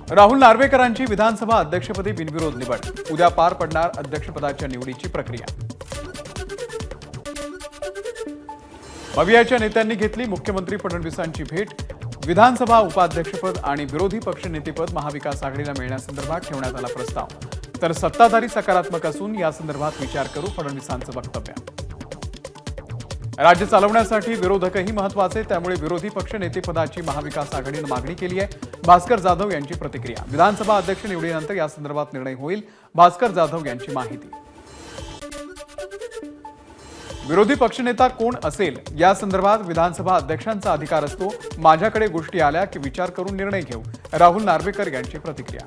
राहुल नार्वेकरांची विधानसभा अध्यक्षपदी बिनविरोध निवड। उद्या पार पडणार अध्यक्षपदाच्या निवडीची प्रक्रिया। मवियाच्या नेत्यांनी घेतली मुख्यमंत्री फडणवीसांची भेट। विधानसभा उपाध्यक्षपद आणि विरोधी पक्षनेतेपद महाविकास आघाडीला मिळण्यासंदर्भात ठेवण्यात आला प्रस्ताव। तर सत्ताधारी सकारात्मक असून या संदर्भात विचार करू, फडणवीसांचं वक्तव्य। राज्य चालवण्यासाठी विरोधकही महत्त्वाचे, त्यामुळे विरोधी पक्षनेतेपदाची महाविकास आघाडीने मागणी केली आहे। भास्कर जाधव यांची प्रतिक्रिया। विधानसभा अध्यक्ष निवडीनंतर या संदर्भात निर्णय होईल, भास्कर जाधव यांची माहिती। विरोधी पक्षनेता कोण असेल या संदर्भात विधानसभा अध्यक्षांचा अधिकार असतो। माझ्याकडे गोष्टी आल्या की विचार करून निर्णय घेऊ, राहुल नार्वेकर यांची प्रतिक्रिया।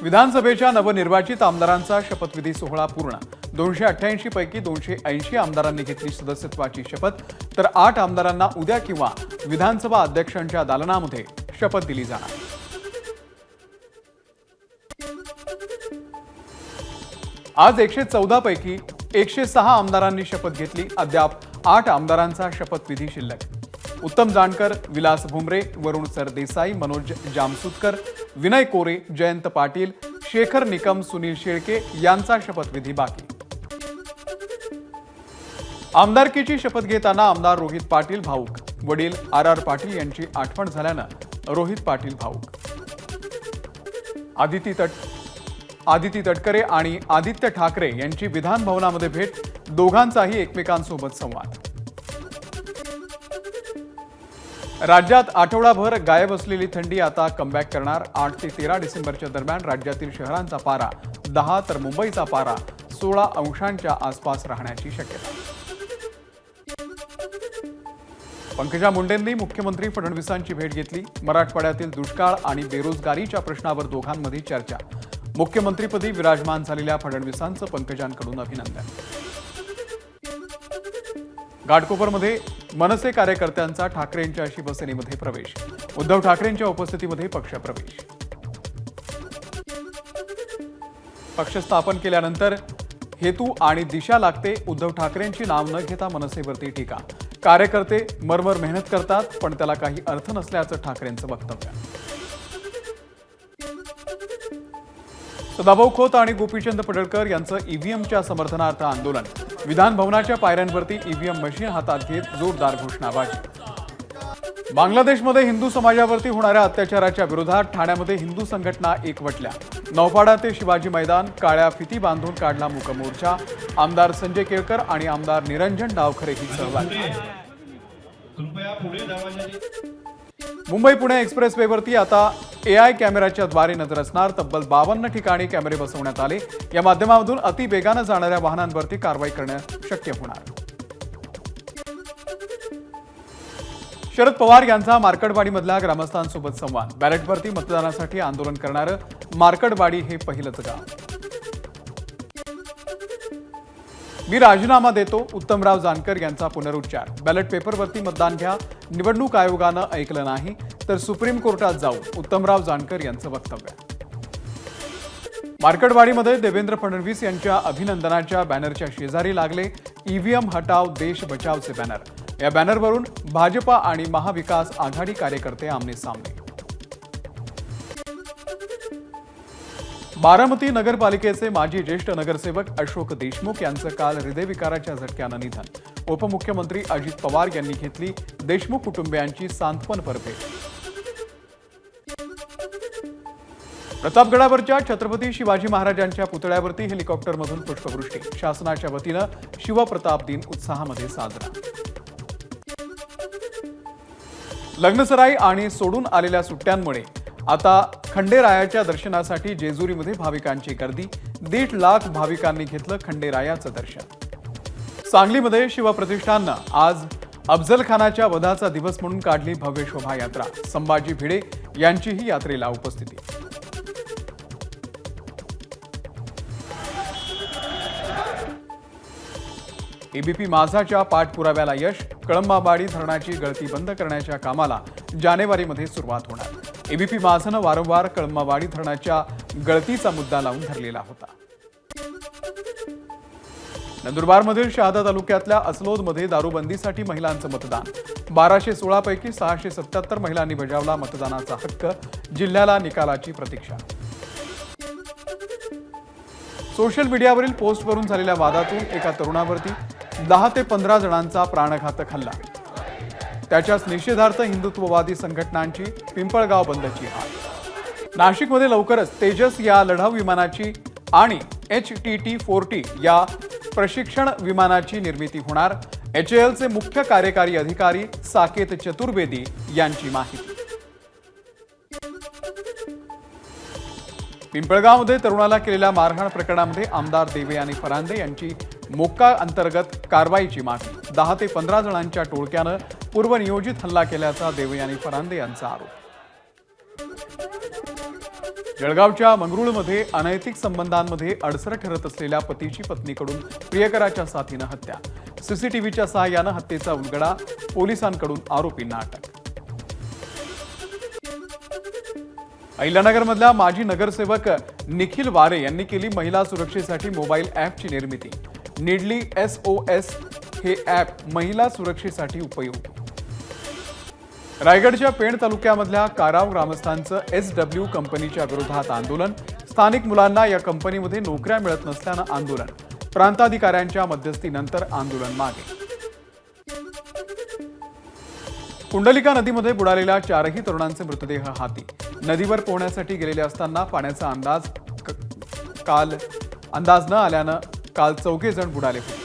विधानसभेच्या नवनिर्वाचित आमदारांचा शपथविधी सोहळा पूर्ण। 288 पैकी 280 आमदारांनी घेतली सदस्यत्वाची शपथ, तर 8 आमदारांना उद्या किंवा विधानसभा अध्यक्षांच्या दालनामध्ये शपथ दिली जाणार। आज 114 पैकी 106 आमदारांनी शपथ घेतली। अद्याप 8 आमदारांचा शपथविधी शिल्लक। उत्तम जानकर, विलास भुमरे, वरुण सरदेसाई, मनोज जामसुदकर, विनय कोरे, जयंत पाटील, शेखर निकम, सुनील शेळके यांचा शपथविधी बाकी। आमदारकीची शपथ घेताना आमदार रोहित पाटील भाऊक। वडील आर पाटील यांची आठवण झाल्यानं रोहित पाटील भाऊक। आदिती तटकरे आणि आदित्य ठाकरे यांची विधान भवनामध्ये भेट। दोघांचाही एकमेकांसोबत संवाद। राज्यात आठवडाभर गायब असलेली थंडी आता कमबॅक करणार। 8 ते 13 डिसेंबरच्या दरम्यान राज्यातील शहरांचा पारा 10 तर मुंबईचा पारा 16 अंशांच्या आसपास राहण्याची शक्यता। पंकजा मुंडेंनी मुख्यमंत्री फडणवीसांची भेट घेतली। मराठवाड्यातील दुष्काळ आणि बेरोजगारीच्या प्रश्नावर दोघांमध्ये चर्चा। मुख्यमंत्रीपदी विराजमान झालेल्या फडणवीसांचं पंकजांकडून अभिनंदन। घाटकोपरमध्ये मनसे कार्यकर्त्यांचा ठाकरेंच्या शिवसेनेमध्ये प्रवेश। उद्धव ठाकरेंच्या उपस्थितीमध्ये पक्षप्रवेश। पक्ष स्थापन केल्यानंतर हेतू आणि दिशा लागते। उद्धव ठाकरेंची नाव न घेता मनसेवरती टीका। कार्यकर्ते मरमर मेहनत करतात, पण त्याला काही अर्थ नसल्याचं ठाकरेंचं वक्तव्य। सदाभाऊ खोत आणि गोपीचंद पडळकर यांचं ईव्हीएमच्या समर्थनार्थ आंदोलन। विधान भवनाच्या पायऱ्यांवरती ईव्हीएम मशीन हातात घेत जोरदार घोषणाबाजी। बांगलादेशमध्ये हिंदू समाजावरती होणाऱ्या अत्याचाराच्या विरोधात ठाण्यामध्ये हिंदू संघटना एकवटल्या। नौपाडा ते शिवाजी मैदान काळ्या फिती बांधून काढला मूक मोर्चा। आमदार संजय केळकर आणि आमदार निरंजन डावखरेही सहभागी। मुंबई पुणे एक्सप्रेसवेवरती आता एआय कॅमेऱ्याच्या द्वारे नजर असणार। तब्बल 52 ठिकाणी कॅमेरे बसवण्यात आले। या माध्यमातून अति वेगाने जाणाऱ्या वाहनांवरती कारवाई करणे शक्य होणार। शरद पवार यांचा मार्कडवाडीमधल्या ग्रामस्थांसोबत संवाद। बॅलेटवरती मतदानासाठी आंदोलन करणारं मार्कडवाडी हे पहिलंच गाव। मी राजीनामा देतो, उत्तमराव जानकर यांचा पुनरुच्चार। बॅलेट पेपरवरती मतदान घ्या, निवडणूक आयोगानं ऐकलं नाही तर सुप्रीम कोर्टात जाऊ, उत्तमराव जानकर यांचं वक्तव्य। मार्कडवाडीमध्ये देवेंद्र फडणवीस यांच्या अभिनंदनाच्या बॅनरच्या शेजारी लागले ईव्हीएम हटाव देश बचावचे बॅनर। या बॅनरवरून भाजपा आणि महाविकास आघाडी कार्यकर्ते आमने सामने। बारामती नगरपालिकेचे माजी ज्येष्ठ नगरसेवक अशोक देशमुख यांचं काल हृदयविकाराच्या झटक्यानं निधन। उपमुख्यमंत्री अजित पवार यांनी घेतली देशमुख कुटुंबियांची सांत्वनपर भेट। प्रतापगडावरच्या छत्रपती शिवाजी महाराजांच्या पुतळ्यावरती हेलिकॉप्टरमधून पुष्पवृष्टी। शासनाच्या वतीनं शिवप्रताप दिन उत्साहामध्ये साजरा। लग्नसराई आणि सोडून आलेल्या सुट्ट्यांमुळे आता खंडेरायाच्या दर्शनासाठी जेजुरीमध्ये भाविकांची गर्दी। 1.5 लाख भाविकांनी घेतलं खंडेरायाचं दर्शन। सांगलीमध्ये शिवप्रतिष्ठाननं आज अफजल खानाच्या वधाचा दिवस म्हणून काढली भव्य शोभायात्रा। संभाजी भिडे यांचीही यात्रेला उपस्थिती। एबीपी माझाच्या पाठपुराव्याला यश। कळंबावाडी धरणाची गळती बंद करण्याच्या कामाला जानेवारीमध्ये सुरुवात होणार। एबीपी माझानं वारंवार कळंबावाडी धरणाच्या गळतीचा मुद्दा लावून धरलेला होता। नंदुरबारमधील शहादा तालुक्यातल्या असलोदमध्ये दारूबंदीसाठी महिलांचं मतदान 1216 पैकी 677 महिलांनी बजावला मतदानाचा हक्क. जिल्ह्याला निकालाची प्रतीक्षा. सोशल मीडियावरील पोस्टवरून झालेल्या वादातून एका तरुणावरती 10 ते 15 जणांचा प्राणघातक हल्ला. त्याच्याच निषेधार्थ हिंदुत्ववादी संघटनांची पिंपळगाव बंदची हाक. नाशिकमध्ये लवकरच तेजस या लढाऊ विमानाची आणि HTT-40 या प्रशिक्षण विमानाची निर्मिती होणार. HALचे मुख्य कार्यकारी अधिकारी साकेत चतुर्वेदी यांची माहिती. पिंपळगावमध्ये तरुणाला केलेल्या मारहाण प्रकरणामध्ये आमदार देवयानी फरांदे यांची मोक्का अंतर्गत कारवाईची मागणी. 10 ते 15 जणांच्या टोळक्यानं पूर्वनियोजित हल्ला केल्याचा देवयानी फरांदे यांचा आरोप. जळगावच्या मंगरुळमध्ये अनैतिक संबंधांमध्ये अडसर ठरत असलेल्या पतीची पत्नीकडून प्रियकराच्या साथीनं हत्या. सीसीटीव्हीच्या सहाय्यानं हत्येचा उलगडा. पोलिसांकडून आरोपींना अटक. अहिल्यानगरमधल्या माजी नगरसेवक निखिल वारे यांनी केली महिला सुरक्षेसाठी मोबाईल ॲपची निर्मिती. निडली SOS हे ॲप महिला सुरक्षेसाठी उपयुक्त. रायगडच्या पेण तालुक्यामधल्या काराव ग्रामस्थांचं SW कंपनीच्या विरोधात आंदोलन. स्थानिक मुलांना या कंपनीमध्ये नोकऱ्या मिळत नसल्यानं आंदोलन. प्रांताधिकाऱ्यांच्या मध्यस्थीनंतर आंदोलन मागे. कुंडलिका नदीमध्ये बुडालेल्या 4ही तरुणांचे मृतदेह हाती. नदीवर पोहण्यासाठी गेलेले असताना पाण्याचा अंदाज न आल्यानं काल 4घे जण बुडाले होते.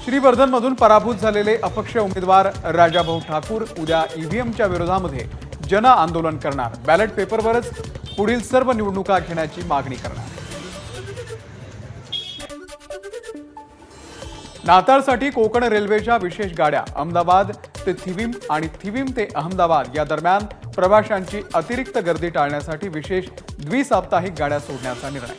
श्रीवर्धनमधून पराभूत झालेले अपक्ष उमेदवार राजाभाऊ ठाकूर उद्या EVMच्या विरोधामध्ये जन आंदोलन करणार. बॅलेट पेपरवरच पुढील सर्व निवडणुका घेण्याची मागणी करणार. नाताळसाठी कोकण रेल्वेच्या विशेष गाड्या अहमदाबाद ते थिविम आणि थिविम ते अहमदाबाद या दरम्यान प्रवाशांची अतिरिक्त गर्दी टाळण्यासाठी विशेष द्विसाप्ताहिक गाड्या सोडण्याचा निर्णय.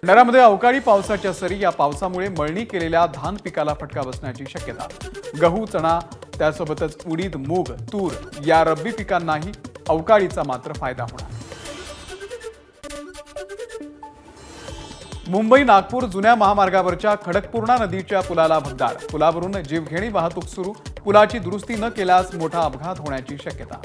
भंडाऱ्यामध्ये अवकाळी पावसाच्या सरी. या पावसामुळे मळणी केलेल्या धान पिकाला फटका बसण्याची शक्यता. गहू, चणा त्यासोबतच उडीद, मूग, तूर या रब्बी पिकांनाही अवकाळीचा मात्र फायदा होणार. मुंबई नागपूर जुन्या महामार्गावरच्या खडकपूर्णा नदीच्या पुलाला भगदाड. पुलावरून जीवघेणी वाहतूक सुरू. पुलाची दुरुस्ती न केल्यास मोठा अपघात होण्याची शक्यता.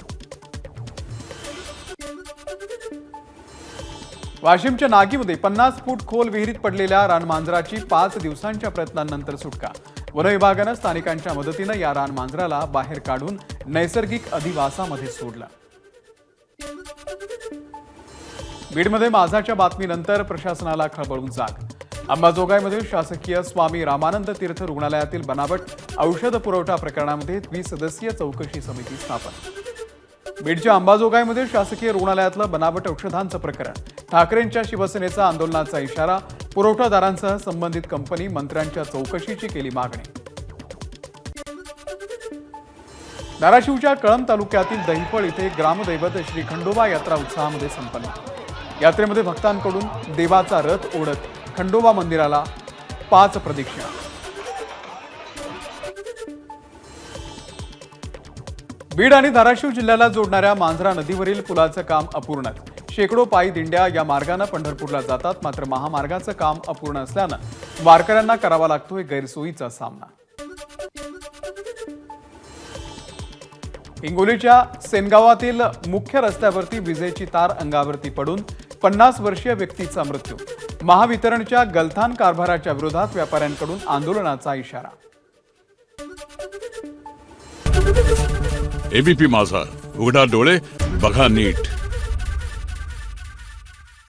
वाशिमच्या नागीमध्ये 50 फूट खोल विहिरीत पडलेल्या रानमांजराची 5 दिवसांच्या प्रयत्नांनंतर सुटका. वन विभागानं स्थानिकांच्या मदतीनं या रानमांजराला बाहेर काढून नैसर्गिक अधिवासामध्ये सोडलं. बीडमध्ये माझाच्या बातमीनंतर प्रशासनाला खळबळून जाग. अंबाजोगाईमधील शासकीय स्वामी रामानंद तीर्थ रुग्णालयातील बनावट औषध पुरवठा प्रकरणामध्ये 20 सदस्यीय चौकशी समिती स्थापन. बीडच्या अंबाजोगाईमधील शासकीय रुग्णालयातलं बनावट औषधांचं प्रकरण. ठाकरेंच्या शिवसेनेचा आंदोलनाचा इशारा. पुरवठादारांसह संबंधित कंपनी मंत्र्यांच्या चौकशीची केली मागणी. धाराशिवच्या कळंब तालुक्यातील दहिफळ इथे ग्रामदैवत श्री खंडोबा यात्रा उत्साहामध्ये संपन्न. यात्रेमध्ये भक्तांकडून देवाचा रथ ओढत खंडोबा मंदिराला 5 प्रदक्षिणा. बीड आणि धाराशिव जिल्ह्याला जोडणाऱ्या मांजरा नदीवरील पुलाचं काम अपूर्ण. शेकडो पायी दिंड्या या मार्गाने पंढरपूरला जातात. मात्र महामार्गाचं काम अपूर्ण असल्यानं वारकऱ्यांना करावा लागतोय गैरसोयीचा सामना. हिंगोलीच्या सेनगावातील मुख्य रस्त्यावरती विजेची तार अंगावरती पडून 50 वर्षीय व्यक्तीचा मृत्यू. महावितरणच्या गलथान कारभाराच्या विरोधात व्यापाऱ्यांकडून आंदोलनाचा इशारा. ABP माझा, उघडा डोळे बघा नीट.